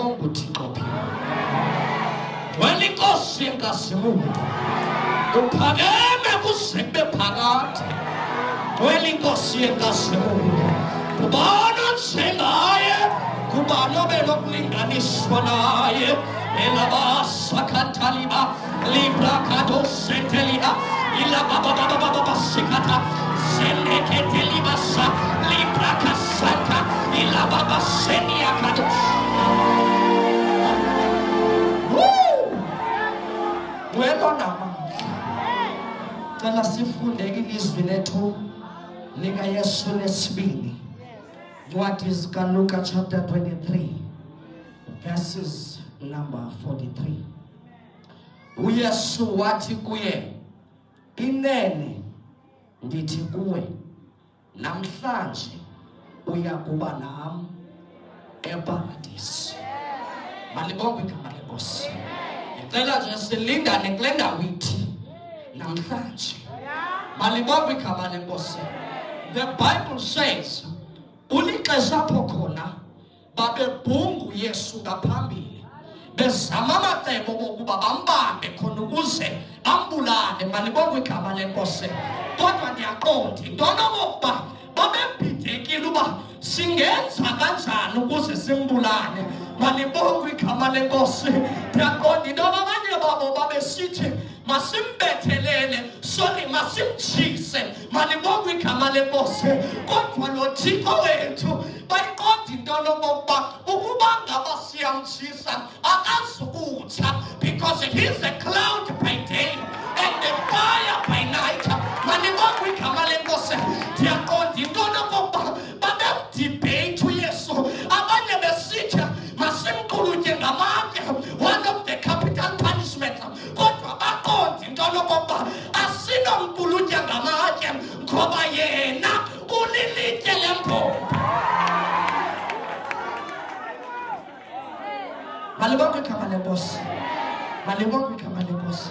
bonke uThixo phila. Wena inkosi yenkazimulo uphakeme kuze kube phakade. Wena inkosi yenkazimulo ubona njengaye kubani obenokulinganiswa naye. Elabasakataliba librakadosenteliba ilabababababasikata seneketelibasa librakasata ilababaseniakados. Welonama cela sifunde ilizwi lethu lika Yesu lesibili. What is Luke chapter 23 verses number 43. uYesu wathi kuye, inene ndithi kuwe namhlanje uyakuba nami eparadise. Malibonke igama lenkosi. Ngicela nje silingane kule ndawo ithi namhlanje. Malibonke igama lenkosi. The Bible says ulixesha apho khona babebhunga uYesu ngaphambili bezama amacebo okuba bambambe khona ukuze bambulale. Malibonke igama lenkosi. Kodwa ndiyaqonda into nokuba babebhidekile uba singenza kanjani ukuze simbulale. Malibonke igama lenkosi. Ndiyaqonda into abanye babo babesithi masimbethelele, sorry, masimtshise. Malibonke igama lenkosi. Kodwa lo Thixo wethu bayiqonda into nokuba ukuba ngaba siyamtshisa akazukutsha, because he is a cloud by day and the fire by night. Malibonke igama lenkosi. Ndiyaqonda into nokuba babedebate uYesu. Abanye besithi masimqulutye ngamandla, one of the capital punishment. Kodwa baqonda into nokuba asinomqulutya ngamatye ngoba yena ulilitye lempompo. Malibonke igama lenkosi. Malibonke igama lenkosi.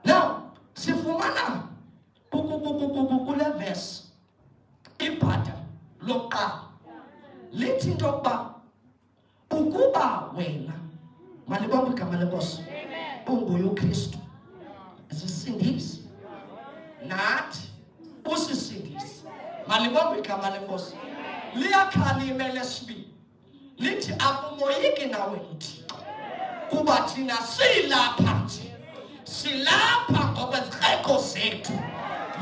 Now sifumana kule verse ibhata lokuqala lithi into yokuba ukuba wena, malibonke igama lenkosi, unguye uKristu isisindisi nathi usisindisi. Malibonke igama lenkosi. Liyakhalima lesibili lithi akumoyiki nawe uThixo kuba thina silapha nje, silapha ngokwezixeko zethu.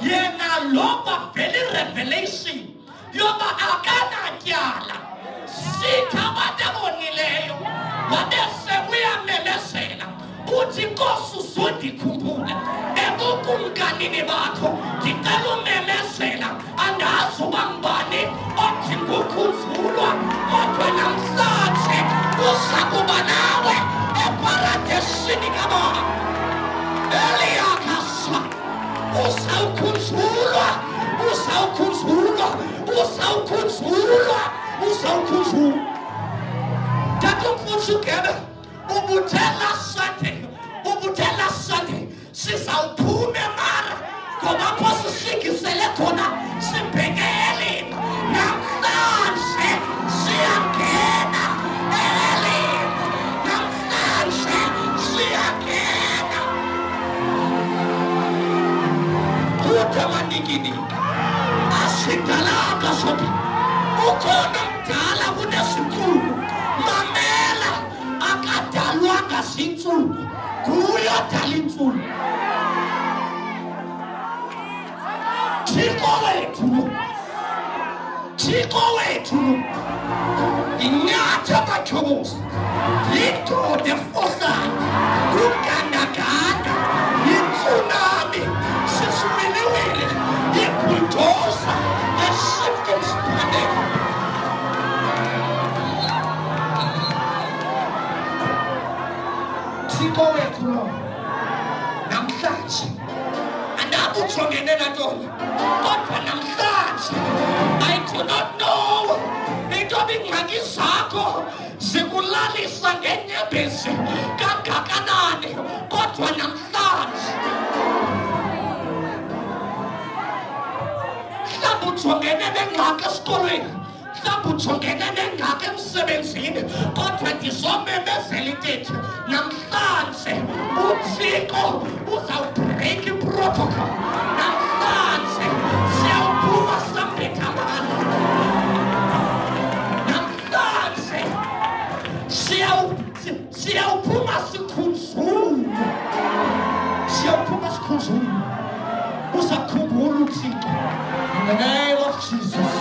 Yena loba vele revelation yoba akanatyala sithi abantu abonileyo wabese uyamemezela uthi Nkosi uzondikhumbula ebukumkanini bakho. Ndicela umemezela, andazi uba ngubani othi ngukhunzulwa, kodwa namhlanje uza kuba nawe eparadesini kababa. Eliyakasa uzawukhunzulwa, uzawukhunzulwa, uzawukhunzulwa, uzawukhunzulwa. Tatumfuthu kebe ubuthela Sunday sizawuphume mara ngoba pho sisikisele khona sibhekele namhlanje siyangena elini, namhlanje siyangena. Kutamaningini asidalanga sobi ukhona mdala kunesikhulu. Mamela akadalwanga zintsuku, nguye odala intsuku. Thixo wethu inyathi amathokozi, yindoda efohlayo, kugandaganda, yintsunami, sisiwiliwili, yibhuldoza esifte isiphandela. Thixo wethu lo namhlanje andakujongene nantoni, kodwa namhlanje I do not know into ingxaki zakho zikulalisa ngenyembezi kangakanani, kodwa namhlanje mhlawumbi ujongene nengxaki esikolweni, mhlawumbe ujongene nengxaki emsebenzini kodwa ndizomemezela intetho namhlanje uThixo uzawubreak iprotocol namhlanje siyawuphuma sambethamana namhlanje siyawuphuma sikhunzulu siyawuphuma sikhunzulu uzakhumbula uThixo in the name of Jesus.